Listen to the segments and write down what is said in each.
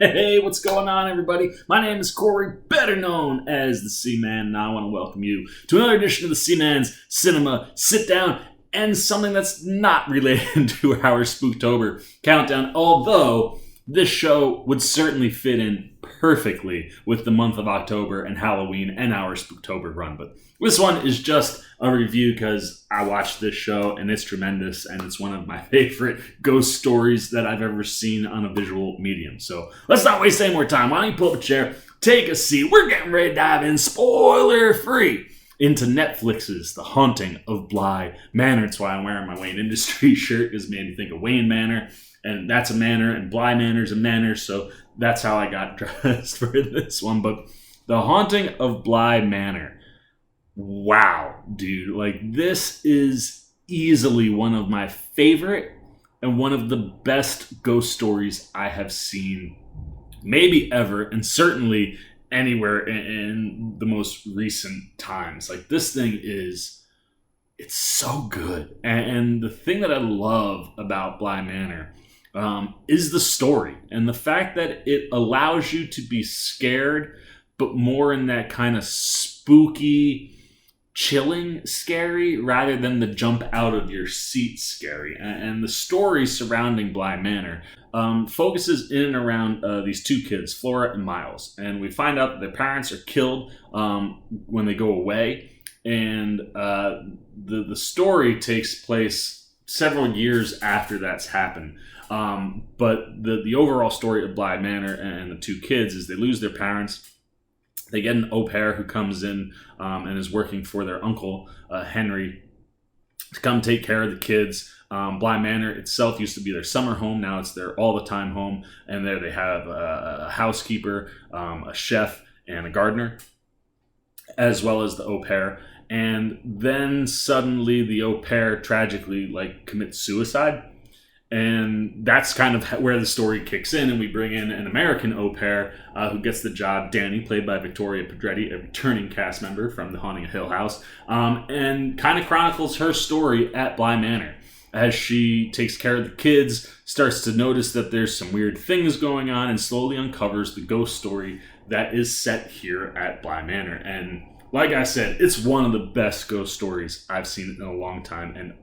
Hey, what's going on, everybody? My name is Corey, better known as the Seaman, and I want to welcome you to another edition of the Seaman's Cinema Sit Down, and something that's not related to our Spooktober countdown, although this show would certainly fit in perfectly with the month of October and Halloween and our Spooktober run. But this one is just a review because I watched this show and it's tremendous, and it's one of my favorite ghost stories that I've ever seen on a visual medium. So let's not waste any more time. Why don't you pull up a chair, take a seat. We're getting ready to dive in, spoiler free, into Netflix's The Haunting of Bly Manor. That's why I'm wearing my Wayne Industries shirt, because it made me think of Wayne Manor. And that's a manor, and Bly Manor's a manor, so that's how I got dressed for this one. But The Haunting of Bly Manor. Wow, dude. Like, this is easily one of my favorite and one of the best ghost stories I have seen maybe ever, and certainly anywhere in the most recent times. Like, this thing is, it's so good. And the thing that I love about Bly Manor is the story and the fact that it allows you to be scared, but more in that kind of spooky, chilling scary rather than the jump out of your seat scary. And the story surrounding Bly Manor focuses in and around these two kids, Flora and Miles. And we find out that their parents are killed when they go away. And the story takes place several years after that's happened. But the overall story of Bly Manor and the two kids is they lose their parents. They get an au pair who comes in and is working for their uncle, Henry, to come take care of the kids. Bly Manor itself used to be their summer home. Now it's their all-the-time home. And there they have a housekeeper, a chef, and a gardener, as well as the au pair. And then suddenly the au pair tragically commits suicide. And that's kind of where the story kicks in, and we bring in an American au pair who gets the job, Dani, played by Victoria Pedretti, a returning cast member from The Haunting of Hill House, and kind of chronicles her story at Bly Manor. As she takes care of the kids, starts to notice that there's some weird things going on, and slowly uncovers the ghost story that is set here at Bly Manor. And like I said, it's one of the best ghost stories I've seen in a long time, and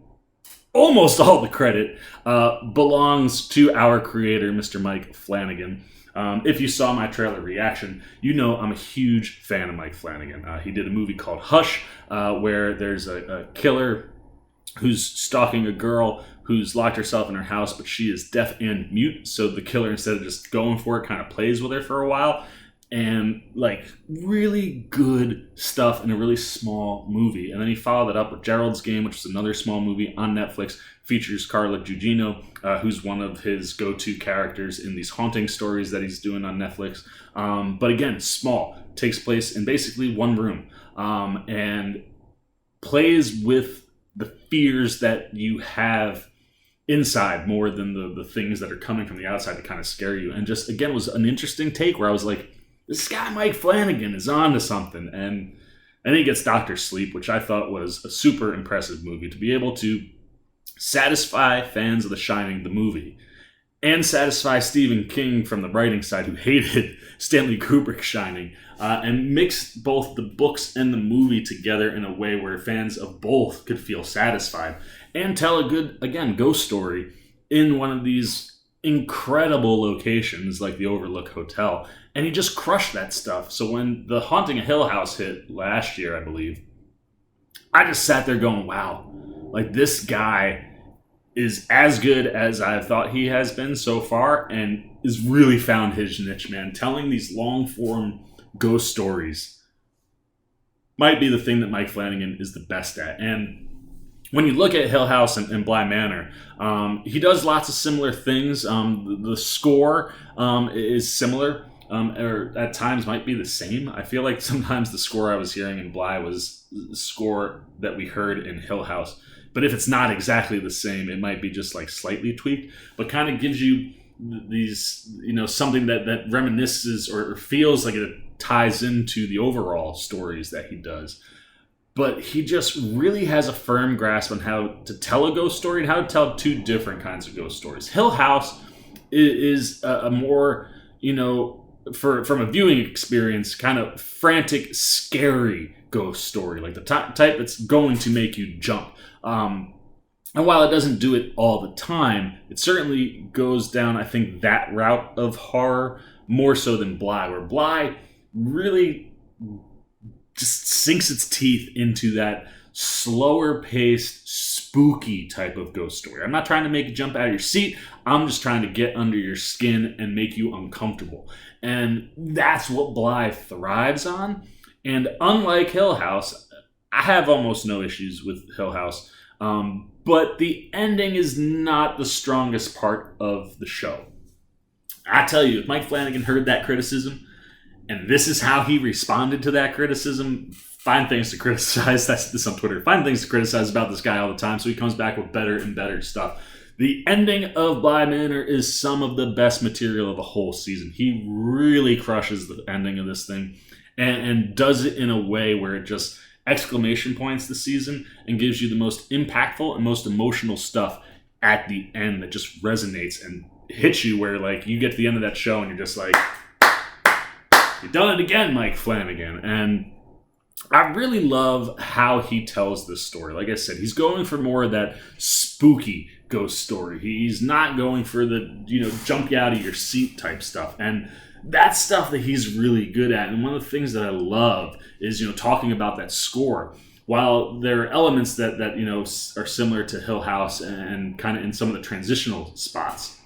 almost all the credit belongs to our creator, Mr. Mike Flanagan. If you saw my trailer reaction, you know I'm a huge fan of Mike Flanagan. He did a movie called Hush, where there's a killer who's stalking a girl who's locked herself in her house, but she is deaf and mute. So the killer, instead of just going for it, kind of plays with her for a while. And really good stuff in a really small movie. And then he followed it up with Gerald's Game, which is another small movie on Netflix, features Carla Gugino, who's one of his go-to characters in these haunting stories that he's doing on Netflix. But again, small, takes place in basically one room, and plays with the fears that you have inside more than the things that are coming from the outside to kind of scare you. And just, again, was an interesting take where I was like, this guy Mike Flanagan is on to something. And then he gets Dr. Sleep, which I thought was a super impressive movie. To be able to satisfy fans of The Shining, the movie, and satisfy Stephen King from the writing side, who hated Stanley Kubrick's Shining, and mix both the books and the movie together in a way where fans of both could feel satisfied, and tell a good, again, ghost story in one of these incredible locations like the Overlook Hotel. And he just crushed that stuff. So when The Haunting of Hill House hit last year, I believe, I just sat there going, wow, this guy is as good as I've thought he has been so far, and has really found his niche, man. Telling these long-form ghost stories might be the thing that Mike Flanagan is the best at. And when you look at Hill House and Bly Manor, he does lots of similar things. The score is similar, or at times might be the same. I feel like sometimes the score I was hearing in Bly was the score that we heard in Hill House. But if it's not exactly the same, it might be just slightly tweaked, but kind of gives you these, something that reminisces or feels like it ties into the overall stories that he does. But he just really has a firm grasp on how to tell a ghost story and how to tell two different kinds of ghost stories. Hill House is a more from a viewing experience, kind of frantic, scary ghost story, like the type that's going to make you jump. And while it doesn't do it all the time, it certainly goes down, I think, that route of horror more so than Bly, where Bly really just sinks its teeth into that slower paced, spooky type of ghost story. I'm not trying to make you jump out of your seat. I'm just trying to get under your skin and make you uncomfortable. And that's what Bly thrives on. And unlike Hill House, I have almost no issues with Hill House. But the ending is not the strongest part of the show. I tell you, if Mike Flanagan heard that criticism, and this is how he responded to that criticism, find things to criticize. That's this on Twitter. Find things to criticize about this guy all the time, so he comes back with better and better stuff. The ending of Bly Manor is some of the best material of the whole season. He really crushes the ending of this thing and does it in a way where it just exclamation points the season and gives you the most impactful and most emotional stuff at the end that just resonates and hits you where, like, you get to the end of that show and you're just like, you've done it again, Mike Flanagan. And I really love how he tells this story. Like I said, he's going for more of that spooky ghost story. He's not going for the, jump you out of your seat type stuff. And that's stuff that he's really good at. And one of the things that I love is, talking about that score. While there are elements that are similar to Hill House and kind of in some of the transitional spots,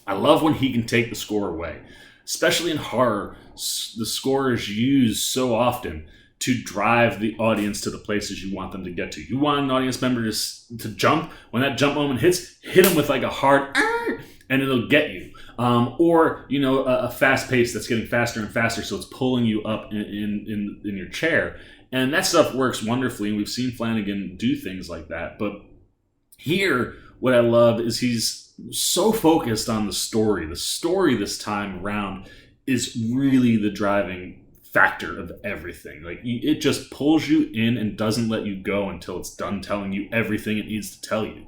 I love when he can take the score away. Especially in horror, the score is used so often to drive the audience to the places you want them to get to. You want an audience member to jump. When that jump moment hits, hit them with like a hard, and it'll get you. Or a fast pace that's getting faster and faster, so it's pulling you up in your chair. And that stuff works wonderfully, and we've seen Flanagan do things like that. But here, what I love is he's so focused on the story. The story this time around is really the driving factor of everything. Like, it just pulls you in and doesn't let you go until it's done telling you everything it needs to tell you.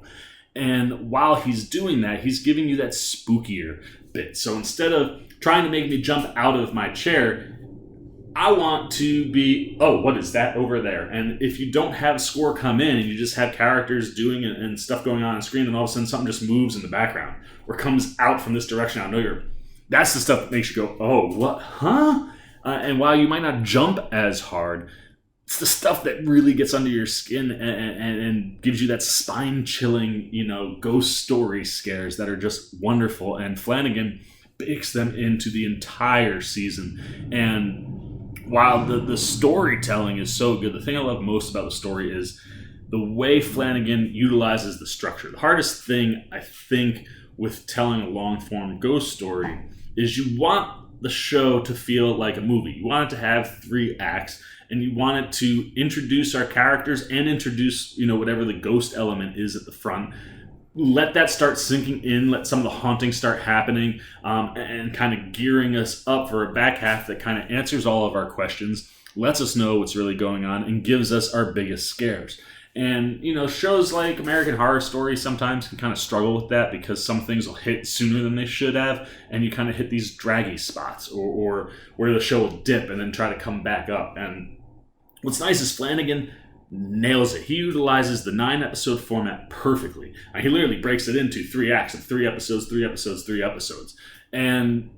And while he's doing that, he's giving you that spookier bit. So instead of trying to make me jump out of my chair, I want to be, oh, what is that over there? And if you don't have a score come in and you just have characters doing it and stuff going on screen, and all of a sudden something just moves in the background or comes out from this direction, that's the stuff that makes you go, oh, what, huh? And while you might not jump as hard, it's the stuff that really gets under your skin and gives you that spine-chilling, ghost story scares that are just wonderful. And Flanagan bakes them into the entire season. And while the storytelling is so good, the thing I love most about the story is the way Flanagan utilizes the structure. The hardest thing, I think, with telling a long-form ghost story is you want the show to feel like a movie. You want it to have 3 acts, and you want it to introduce our characters and introduce, whatever the ghost element is at the front. Let that start sinking in, let some of the haunting start happening, and kind of gearing us up for a back half that kind of answers all of our questions, lets us know what's really going on, and gives us our biggest scares. And, shows like American Horror Story sometimes can kind of struggle with that because some things will hit sooner than they should have, and you kind of hit these draggy spots or where the show will dip and then try to come back up. And what's nice is Flanagan nails it. He utilizes the 9-episode format perfectly. He literally breaks it into 3 acts of 3 episodes, 3 episodes, 3 episodes. And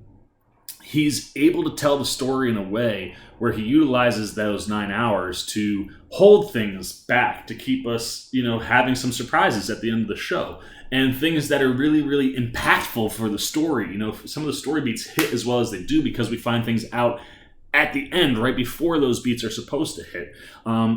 he's able to tell the story in a way where he utilizes those 9 hours to hold things back, to keep us, having some surprises at the end of the show. And things that are really, really impactful for the story. Some of the story beats hit as well as they do because we find things out at the end, right before those beats are supposed to hit,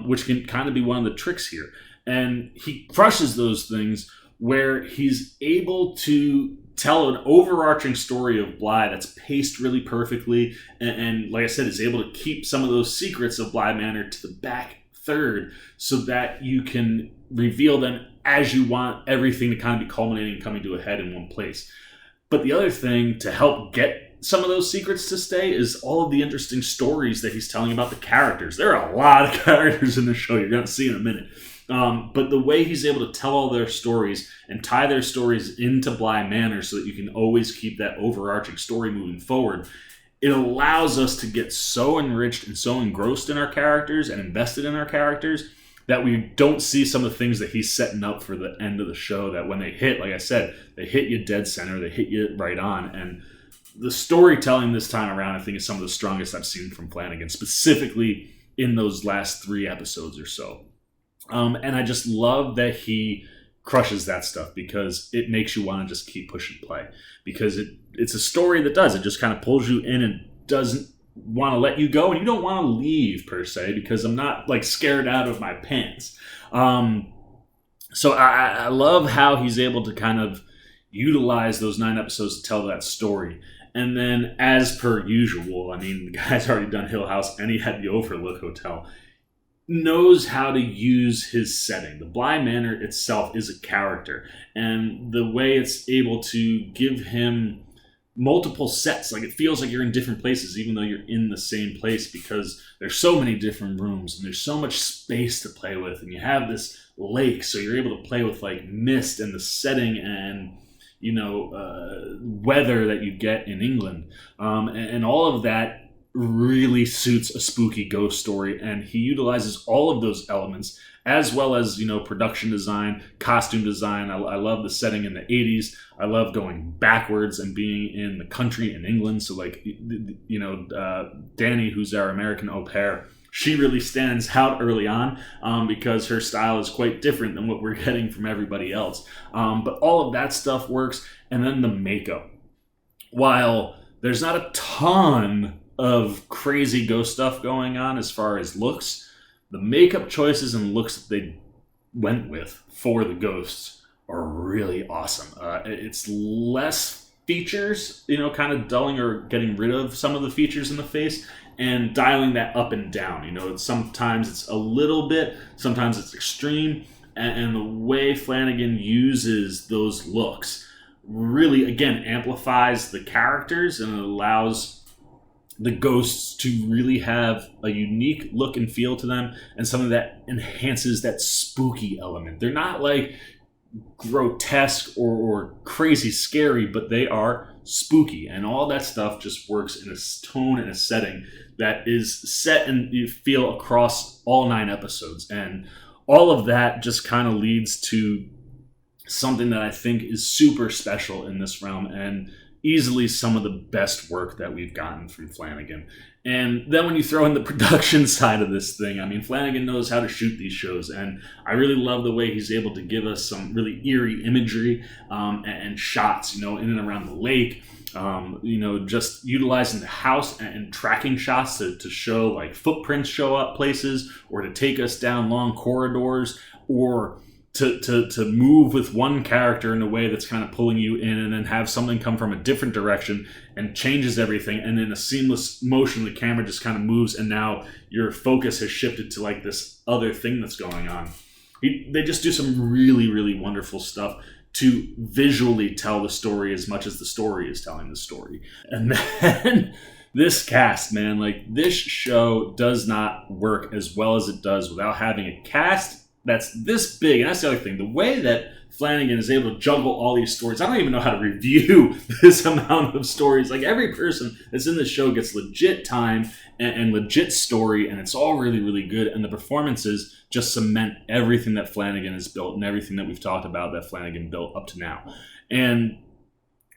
which can kind of be one of the tricks here. And he crushes those things where he's able to tell an overarching story of Bly that's paced really perfectly, and like I said, is able to keep some of those secrets of Bly Manor to the back third so that you can reveal them as you want everything to kind of be culminating and coming to a head in one place. But the other thing to help get some of those secrets to stay is all of the interesting stories that he's telling about the characters. There are a lot of characters in the show you're going to see in a minute. But the way he's able to tell all their stories and tie their stories into Bly Manor so that you can always keep that overarching story moving forward, it allows us to get so enriched and so engrossed in our characters and invested in our characters that we don't see some of the things that he's setting up for the end of the show, that when they hit, like I said, they hit you dead center, they hit you right on. And the storytelling this time around, I think, is some of the strongest I've seen from Flanagan, specifically in those last 3 episodes or so. And I just love that he crushes that stuff, because it makes you want to just keep pushing play, because it's a story that does. It just kind of pulls you in and doesn't want to let you go, and you don't want to leave per se, because I'm not like scared out of my pants. So I love how he's able to kind of utilize those 9 episodes to tell that story. And then, as per usual, I mean, the guy's already done Hill House and he had the Overlook Hotel, knows how to use his setting. The Bly Manor itself is a character, and the way it's able to give him multiple sets, like it feels like you're in different places even though you're in the same place, because there's so many different rooms and there's so much space to play with, and you have this lake, so you're able to play with like mist and the setting and weather that you get in England, and all of that really suits a spooky ghost story. And he utilizes all of those elements, as well as production design, costume design. I love the setting in the 80s. I love going backwards and being in the country in England. So like Dani, who's our American au pair, she really stands out early on, because her style is quite different than what we're getting from everybody else. But all of that stuff works. And then the makeup, while there's not a ton of crazy ghost stuff going on as far as looks, the makeup choices and looks that they went with for the ghosts are really awesome. It's less features, kind of dulling or getting rid of some of the features in the face and dialing that up and down. Sometimes it's a little bit, sometimes it's extreme, and the way Flanagan uses those looks really, again, amplifies the characters, and it allows the ghosts to really have a unique look and feel to them, and something that enhances that spooky element. They're not like grotesque or crazy scary, but they are spooky, and all that stuff just works in a tone and a setting that is set and you feel across all 9 episodes. And all of that just kind of leads to something that I think is super special in this realm, and easily some of the best work that we've gotten from Flanagan. And then when you throw in the production side of this thing, I mean, Flanagan knows how to shoot these shows, and I really love the way he's able to give us some really eerie imagery and shots, in and around the lake, just utilizing the house and tracking shots to show like footprints show up places, or to take us down long corridors, or to move with one character in a way that's kind of pulling you in, and then have something come from a different direction and changes everything, and in a seamless motion the camera just kind of moves, and now your focus has shifted to like this other thing that's going on. They just do some really, really wonderful stuff to visually tell the story as much as the story is telling the story. And then this cast, man, like this show does not work as well as it does without having a cast that's this big. And that's the other thing, the way that Flanagan is able to juggle all these stories. I don't even know how to review this amount of stories. Like every person that's in the show gets legit time and legit story, and it's all really, really good. And the performances just cement everything that Flanagan has built and everything that we've talked about that Flanagan built up to now. And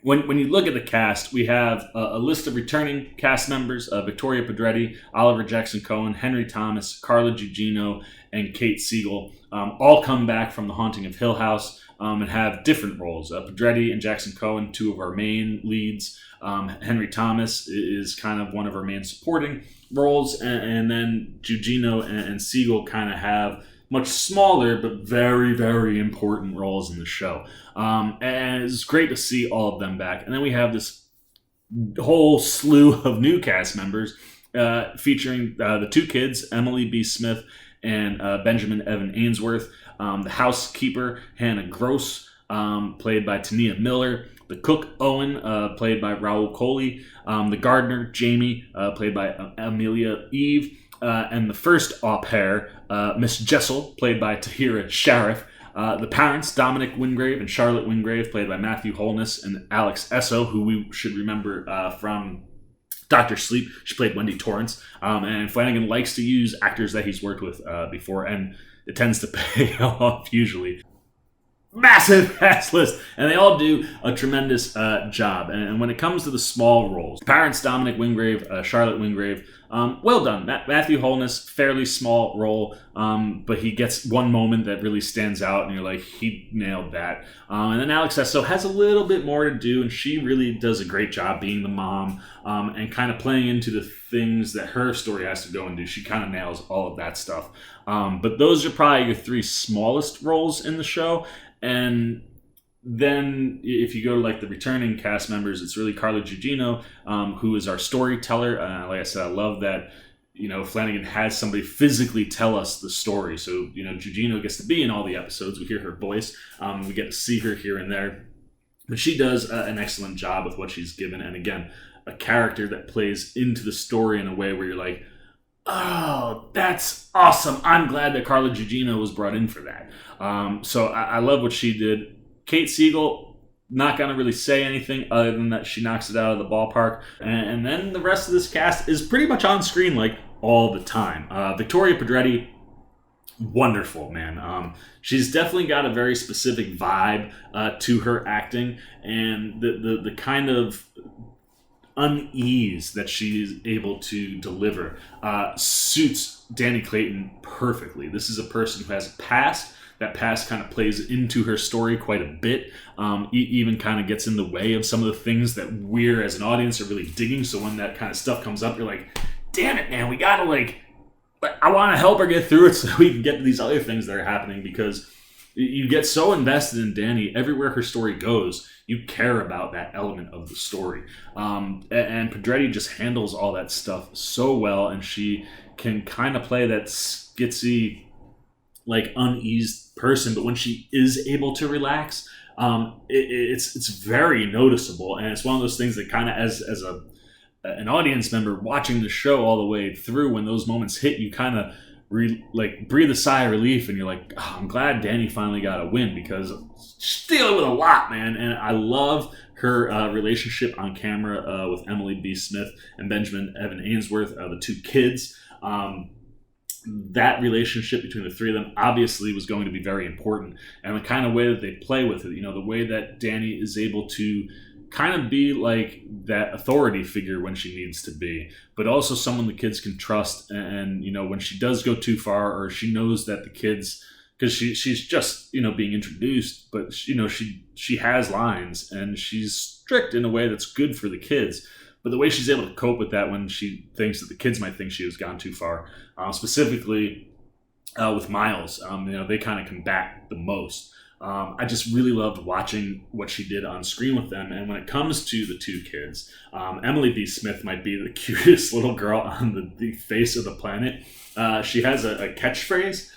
when you look at the cast, we have a list of returning cast members: Victoria Pedretti, Oliver Jackson-Cohen, Henry Thomas, Carla Gugino, and Kate Siegel, all come back from The Haunting of Hill House and have different roles. Pedretti and Jackson-Cohen, 2 of our main leads. Henry Thomas is kind of one of our main supporting roles, and then Gugino and Siegel kind of have much smaller but very, very important roles in the show. And it's great to see all of them back. And then we have this whole slew of new cast members featuring the 2 kids, Emily B. Smith and Benjamin Evan Ainsworth, the housekeeper, Hannah Grose, played by Tania Miller, the cook, Owen, played by Rahul Kohli, the gardener, Jamie, played by Amelia Eve, and the first au pair, Miss Jessel, played by Tahirah Sharif. The parents, Dominic Wingrave and Charlotte Wingrave, played by Matthew Holness and Alex Essoe, who we should remember from Dr. Sleep. She played Wendy Torrance. And Flanagan likes to use actors that he's worked with before, and it tends to pay off usually. Massive cast list, and they all do a tremendous job. And when it comes to the small roles, parents Dominic Wingrave, Charlotte Wingrave, well done. Matthew Holness, fairly small role, but he gets one moment that really stands out, and you're like, he nailed that. And then Alex Essoe has a little bit more to do, and she really does a great job being the mom and kind of playing into the things that her story has to go and do. She kind of nails all of that stuff. But those are probably your three smallest roles in the show. And then if you go to like the returning cast members, it's really Carla Gugino, who is our storyteller. Like I said, I love that, Flanagan has somebody physically tell us the story. So, Gugino gets to be in all the episodes. We hear her voice. We get to see her here and there. But she does an excellent job with what she's given. And again, a character that plays into the story in a way where you're like, oh, that's awesome. I'm glad that Carla Gugino was brought in for that. So I love what she did. Kate Siegel, not going to really say anything other than that she knocks it out of the ballpark. And then the rest of this cast is pretty much on screen like all the time. Victoria Pedretti, wonderful, man. She's definitely got a very specific vibe to her acting, and the kind of unease that she's able to deliver suits Dani Clayton perfectly. This is a person who has a past. That past kind of plays into her story quite a bit, even kind of gets in the way of some of the things that we're as an audience are really digging. So when that kind of stuff comes up, you're like, damn it, man, we gotta I want to help her get through it so we can get to these other things that are happening, because you get so invested in Dani. Everywhere her story goes, you care about that element of the story. And Pedretti just handles all that stuff so well, and she can kind of play that skitsy, uneased person, but when she is able to relax, it's very noticeable, and it's one of those things that kind of, as an audience member watching the show all the way through, when those moments hit, you kind of breathe a sigh of relief, and you're like, oh, I'm glad Dani finally got a win, because she's dealing with a lot, man. And I love her relationship on camera with Amelie B. Smith and Benjamin Evan Ainsworth, the two kids. That relationship between the three of them obviously was going to be very important, and the kind of way that they play with it, the way that Dani is able to kind of be like that authority figure when she needs to be, but also someone the kids can trust. And when she does go too far, or she knows that the kids, because she's just being introduced, but she has lines, and she's strict in a way that's good for the kids. But the way she's able to cope with that when she thinks that the kids might think she has gone too far, specifically with Miles, they kind of combat the most. I just really loved watching what she did on screen with them. And when it comes to the two kids, Amelie B. Smith might be the cutest little girl on the face of the planet. She has a catchphrase,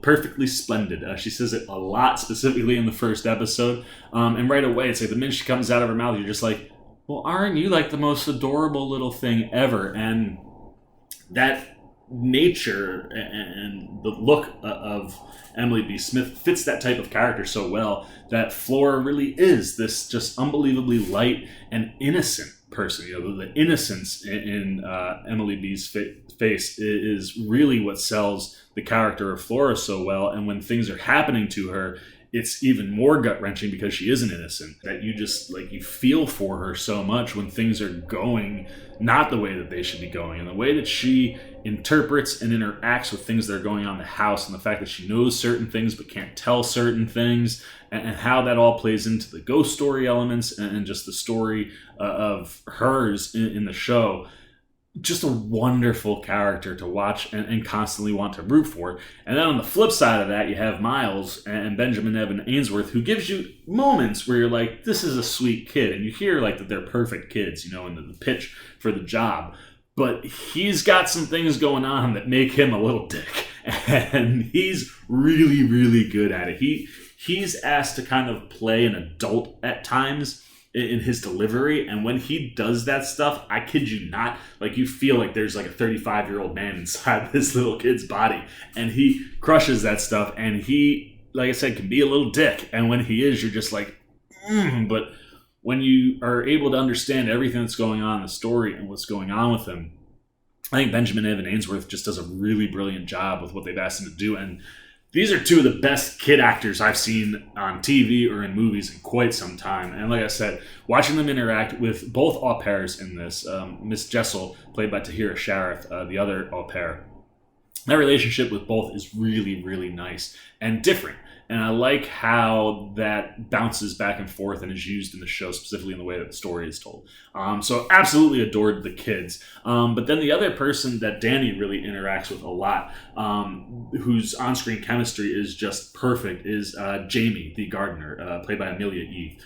perfectly splendid. She says it a lot, specifically in the first episode. And right away, it's like the minute she comes out of her mouth, you're just like, well, aren't you like the most adorable little thing ever? And that nature and the look of Amelie B. Smith fits that type of character so well that Flora really is this just unbelievably light and innocent person. The innocence in Amelie B's face is really what sells the character of Flora so well. And when things are happening to her, it's even more gut-wrenching because she isn't innocent, that you just, you feel for her so much when things are going not the way that they should be going. And the way that she interprets and interacts with things that are going on in the house, and the fact that she knows certain things but can't tell certain things, and how that all plays into the ghost story elements and just the story of hers in the show. Just a wonderful character to watch and constantly want to root for. And then on the flip side of that, you have Miles and Benjamin Evan Ainsworth, who gives you moments where you're like, this is a sweet kid. And you hear that they're perfect kids, in the pitch for the job. But he's got some things going on that make him a little dick. And he's really, really good at it. He's asked to kind of play an adult at times, in his delivery. And when he does that stuff, I kid you not, like you feel like there's like a 35-year-old man inside this little kid's body, and he crushes that stuff. And he, like I said, can be a little dick. And when he is, you're just like, but when you are able to understand everything that's going on in the story and what's going on with him, I think Benjamin Evan Ainsworth just does a really brilliant job with what they've asked him to do. And these are two of the best kid actors I've seen on TV or in movies in quite some time. And like I said, watching them interact with both au pairs in this, Miss Jessel, played by Tahirah Sharif, the other au pair, that relationship with both is really, really nice and different. And I like how that bounces back and forth and is used in the show, specifically in the way that the story is told. So absolutely adored the kids. But then the other person that Dani really interacts with a lot, whose on-screen chemistry is just perfect, is Jamie, the gardener, played by Amelia Eve.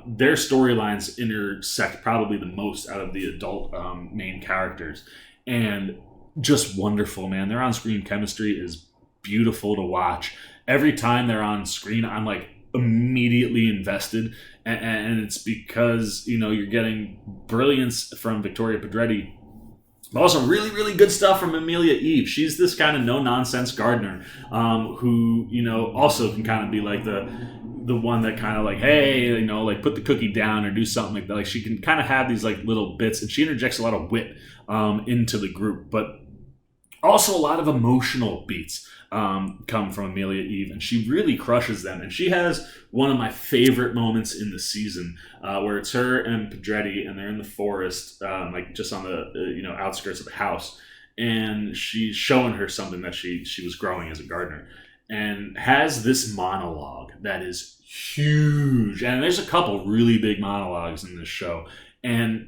Their storylines intersect probably the most out of the adult main characters. And just wonderful, man. Their on-screen chemistry is beautiful to watch. Every time they're on screen, I'm like immediately invested, and it's because, you know, you're getting brilliance from Victoria Pedretti, but also really, really good stuff from Amelia Eve. She's this kind of no-nonsense gardener who, you know, also can kind of be like the one that kind of like, hey, you know, like put the cookie down or do something like that. Like she can kind of have these like little bits, and she interjects a lot of wit into the group, but also a lot of emotional beats come from Amelia Eve, and she really crushes them. And she has one of my favorite moments in the season, where it's her and Pedretti, and they're in the forest, like just on the outskirts of the house, and she's showing her something that she was growing as a gardener, and has this monologue that is huge. And there's a couple really big monologues in this show, and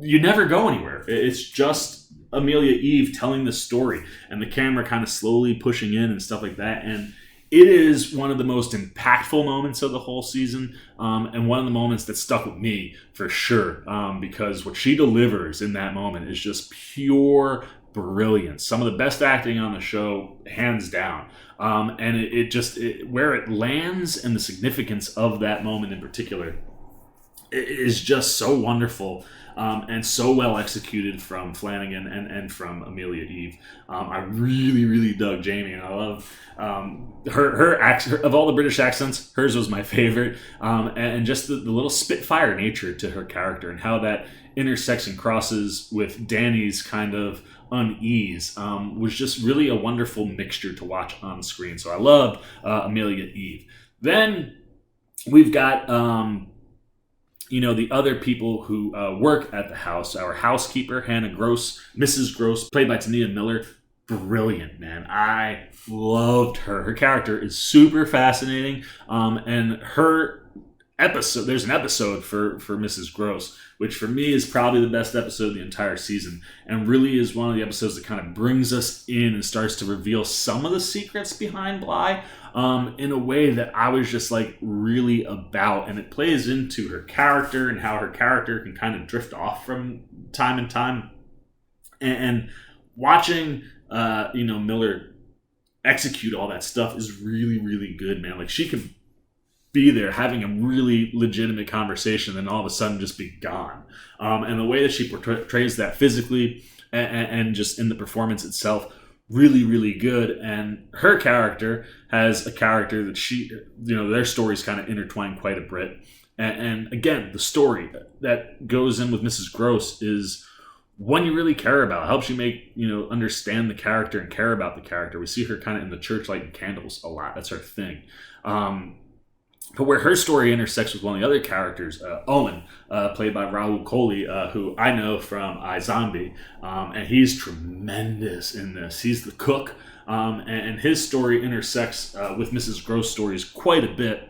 you never go anywhere. It's just Amelia Eve telling the story, and the camera kind of slowly pushing in and stuff like that. And it is one of the most impactful moments of the whole season, and one of the moments that stuck with me for sure, because what she delivers in that moment is just pure brilliance. Some of the best acting on the show, hands down. And it where it lands and the significance of that moment in particular is just so wonderful. And so well executed from Flanagan and from Amelia Eve. I really, really dug Jamie, and I love her accent. Of all the British accents, hers was my favorite. And just the little spitfire nature to her character, and how that intersects and crosses with Dani's kind of unease, was just really a wonderful mixture to watch on screen. So I loved Amelia Eve. Then we've got the other people who work at the house. Our housekeeper, Hannah Grose, Mrs. Grose, played by Tania Miller. Brilliant, man. I loved her. Her character is super fascinating. And her episode, there's an episode for Mrs. Grose, which for me is probably the best episode of the entire season, and really is one of the episodes that kind of brings us in and starts to reveal some of the secrets behind Bly, in a way that I was just like really about. And it plays into her character and how her character can kind of drift off from time to time. And watching, Miller execute all that stuff is really, really good, man. Like, she could be there having a really legitimate conversation and all of a sudden just be gone. And the way that she portrays that physically and just in the performance itself, really, really good. And her character has a character that their stories kind of intertwine quite a bit. And again, the story that goes in with Mrs. Grose is one you really care about. It helps you understand the character and care about the character. We see her kind of in the church lighting candles a lot. That's her thing. But where her story intersects with one of the other characters, Owen, played by Rahul Kohli, who I know from iZombie, and he's tremendous in this. He's the cook, and his story intersects with Mrs. Gross' stories quite a bit,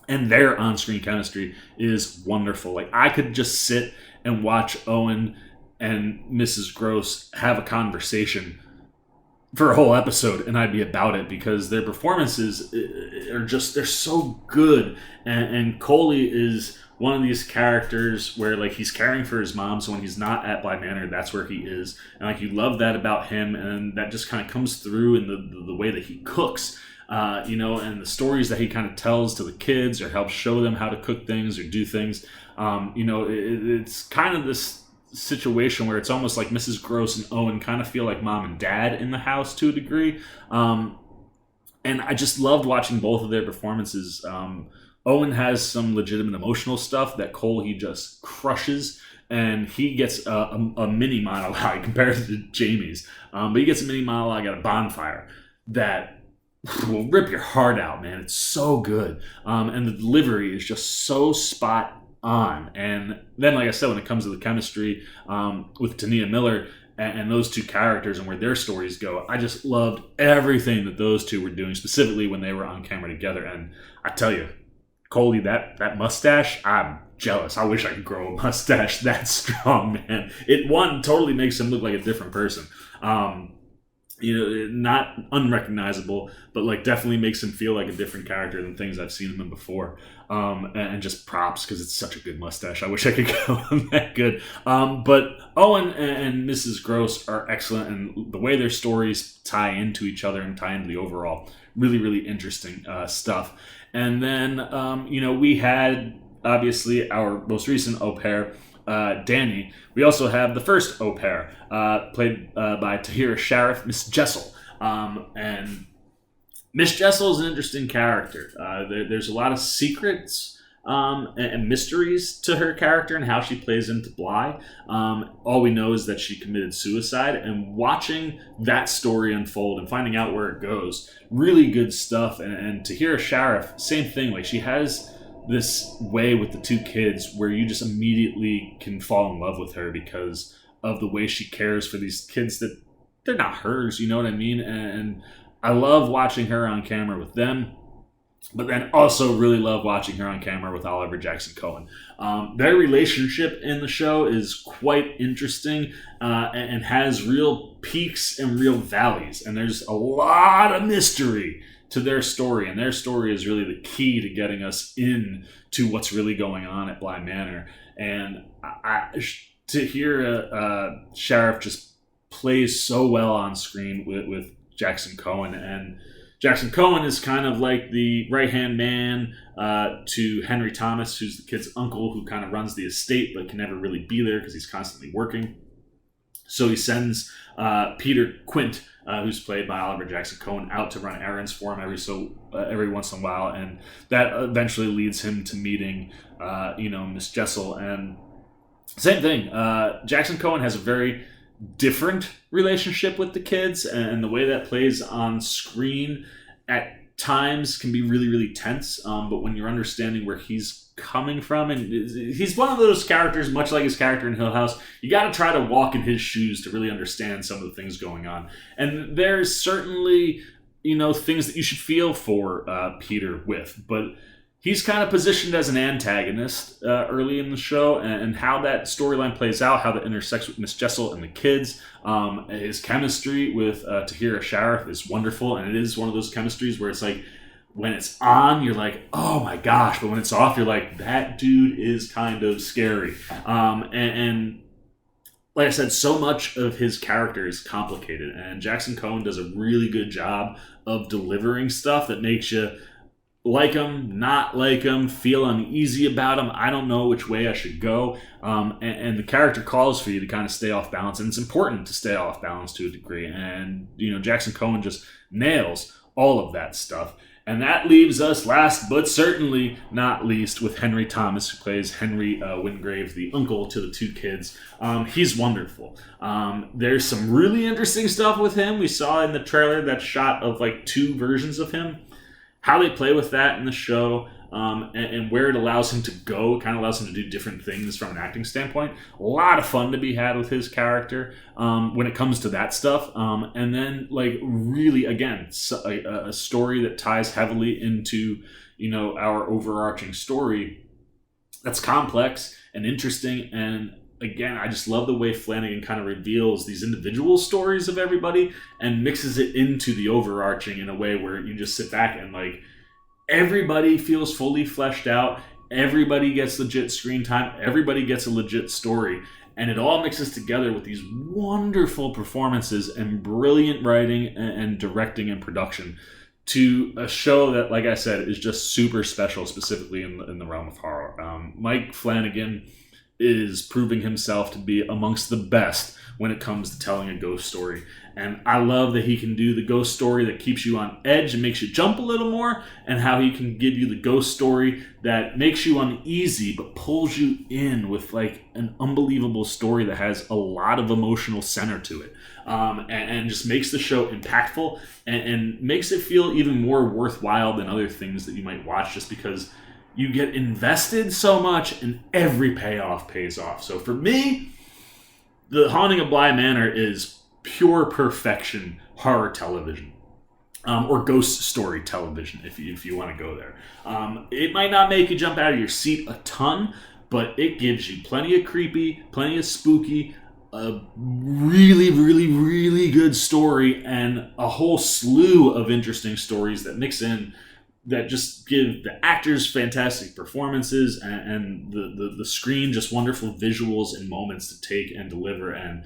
and their on-screen chemistry is wonderful. Like, I could just sit and watch Owen and Mrs. Gross have a conversation for a whole episode, and I'd be about it, because their performances they're so good. And Kohli is one of these characters where, like, he's caring for his mom, so when he's not at Bly Manor, that's where he is. And, like, you love that about him, and that just kind of comes through in the way that he cooks. and the stories that he kind of tells to the kids or helps show them how to cook things or do things. It's kind of this situation where it's almost like Mrs. Grose and Owen kind of feel like mom and dad in the house to a degree. And I just loved watching both of their performances. Owen has some legitimate emotional stuff that Kohli just crushes, and he gets a mini monologue compared to Jamie's. But he gets a mini monologue at a bonfire that will rip your heart out, man. It's so good. And the delivery is just so spot on. And then, like I said, when it comes to the chemistry with Tania Miller and those two characters and where their stories go, I just loved everything that those two were doing, specifically when they were on camera together. And I tell you, Kohli, that mustache, I'm jealous. I wish I could grow a mustache that strong, man. It totally makes him look like a different person. Not unrecognizable, but like definitely makes him feel like a different character than things I've seen him in before. And just props, because it's such a good mustache. I wish I could go that good. But Owen and Mrs. Grose are excellent, and the way their stories tie into each other and tie into the overall really, really interesting stuff. And then, we had obviously our most recent au pair, Dani. We also have the first au pair, played by Tahirah Sharif, Miss Jessel. And Miss Jessel is an interesting character. There's a lot of secrets and mysteries to her character and how she plays into Bly. All we know is that she committed suicide, and watching that story unfold and finding out where it goes, really good stuff. And Tahirah Sharif, same thing. Like, she has this way with the two kids where you just immediately can fall in love with her because of the way she cares for these kids that they're not hers, you know what I mean? And I love watching her on camera with them, but then also really love watching her on camera with Oliver Jackson-Cohen. Their relationship in the show is quite interesting and has real peaks and real valleys, and there's a lot of mystery to their story, and their story is really the key to getting us in to what's really going on at Bly Manor. And to hear Sharif just plays so well on screen with Jackson-Cohen, and Jackson-Cohen is kind of like the right-hand man to Henry Thomas, who's the kid's uncle, who kind of runs the estate but can never really be there because he's constantly working. So he sends Quint, who's played by Oliver Jackson-Cohen, out to run errands for him every once in a while, and that eventually leads him to meeting, Miss Jessel. And same thing, Jackson-Cohen has a very different relationship with the kids, and the way that plays on screen at times can be really, really tense. But when you're understanding where he's coming from, and he's one of those characters, much like his character in Hill House, you got to try to walk in his shoes to really understand some of the things going on. And there's certainly, things that you should feel for Peter with, but he's kind of positioned as an antagonist early in the show, and how that storyline plays out, how that intersects with Miss Jessel and the kids. His chemistry with Tahirah Sharif is wonderful, and it is one of those chemistries where it's like, when it's on, you're like, oh my gosh, but when it's off, you're like, that dude is kind of scary. And like I said, so much of his character is complicated, and Jackson-Cohen does a really good job of delivering stuff that makes you like him, not like him, feel uneasy about him. I don't know which way I should go. And the character calls for you to kind of stay off balance, and it's important to stay off balance to a degree. And, Jackson-Cohen just nails all of that stuff. And that leaves us, last but certainly not least, with Henry Thomas, who plays Henry Wingrave, the uncle to the two kids. He's wonderful. There's some really interesting stuff with him. We saw in the trailer that shot of like two versions of him. How they play with that in the show, and where it allows him to go, kind of allows him to do different things from an acting standpoint. A lot of fun to be had with his character when it comes to that stuff. And then, like, really, again, a story that ties heavily into, our overarching story that's complex and interesting. And again, I just love the way Flanagan kind of reveals these individual stories of everybody and mixes it into the overarching in a way where you just sit back and, like, everybody feels fully fleshed out. Everybody gets legit screen time. Everybody gets a legit story. And it all mixes together with these wonderful performances and brilliant writing and directing and production to a show that, like I said, is just super special, specifically in the realm of horror. Mike Flanagan is proving himself to be amongst the best when it comes to telling a ghost story. And I love that he can do the ghost story that keeps you on edge and makes you jump a little more, and how he can give you the ghost story that makes you uneasy but pulls you in with like an unbelievable story that has a lot of emotional center to it. And just makes the show impactful and makes it feel even more worthwhile than other things that you might watch, just because you get invested so much and every payoff pays off. So for me, The Haunting of Bly Manor is pure perfection horror television. Or ghost story television, if you want to go there. It might not make you jump out of your seat a ton, but it gives you plenty of creepy, plenty of spooky, a really, really, really good story, and a whole slew of interesting stories that mix in, that just give the actors fantastic performances, and the screen just wonderful visuals and moments to take and deliver. And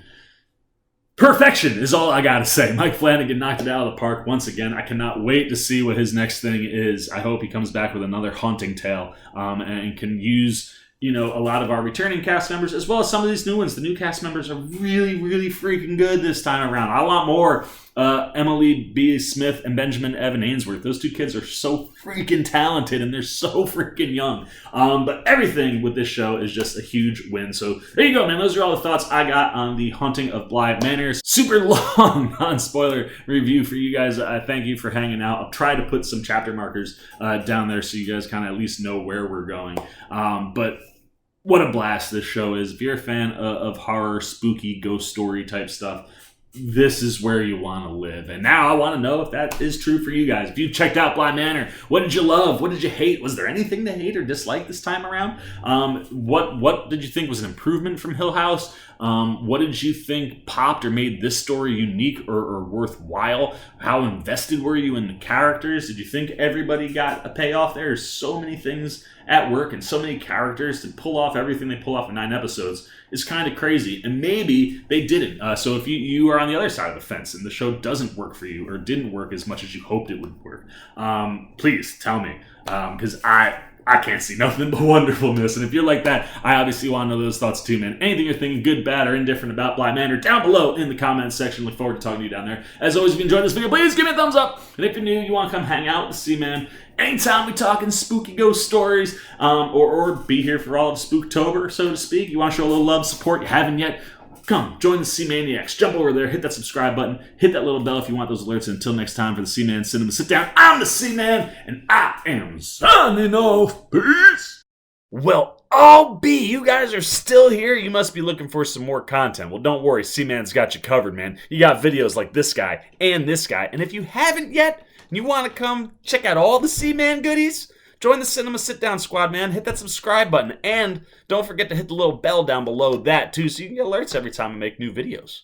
perfection is all I gotta say. Mike Flanagan knocked it out of the park once again. I cannot wait to see what his next thing is. I hope he comes back with another haunting tale, and can use, a lot of our returning cast members, as well as some of these new ones. The new cast members are really, really freaking good this time around. I want more Amelie B. Smith and Benjamin Evan Ainsworth. Those two kids are so freaking talented, and they're so freaking young. But everything with this show is just a huge win. So there you go, man. Those are all the thoughts I got on The Haunting of Bly Manor. Super long non-spoiler review for you guys. I thank you for hanging out. I'll try to put some chapter markers down there so you guys kind of at least know where we're going. But what a blast this show is. If you're a fan of horror, spooky, ghost story type stuff, this is where you want to live. And now I want to know if that is true for you guys. If you checked out Bly Manor, what did you love? What did you hate? Was there anything to hate or dislike this time around? What did you think was an improvement from Hill House? What did you think popped or made this story unique or worthwhile? How invested were you in the characters? Did you think everybody got a payoff? There's so many things at work and so many characters to pull off everything they pull off in 9 episodes is kind of crazy. And maybe they didn't. So if you are on the other side of the fence and the show doesn't work for you or didn't work as much as you hoped it would work, please tell me, because I can't see nothing but wonderfulness. And if you're like that, I obviously want to know those thoughts too, man. Anything you're thinking, good, bad, or indifferent about Bly Manor, down below in the comments section. Look forward to talking to you down there. As always, if you enjoyed this video, please give me a thumbs up. And if you're new, you want to come hang out with the C-Man anytime we talking spooky ghost stories, or be here for all of Spooktober, so to speak. You want to show a little love, support, you haven't yet, come, join the C-Maniacs. Jump over there, hit that subscribe button, hit that little bell if you want those alerts. And until next time for the C-Man Cinema Sit Down, I'm the C-Man, and I am signing off. Peace! Well, oh, B, you guys are still here? You must be looking for some more content. Well, don't worry, C-Man's got you covered, man. You got videos like this guy and this guy. And if you haven't yet, and you want to come check out all the C-Man goodies, join the Cinema Sit Down Squad, man. Hit that subscribe button. And don't forget to hit the little bell down below that, too, so you can get alerts every time I make new videos.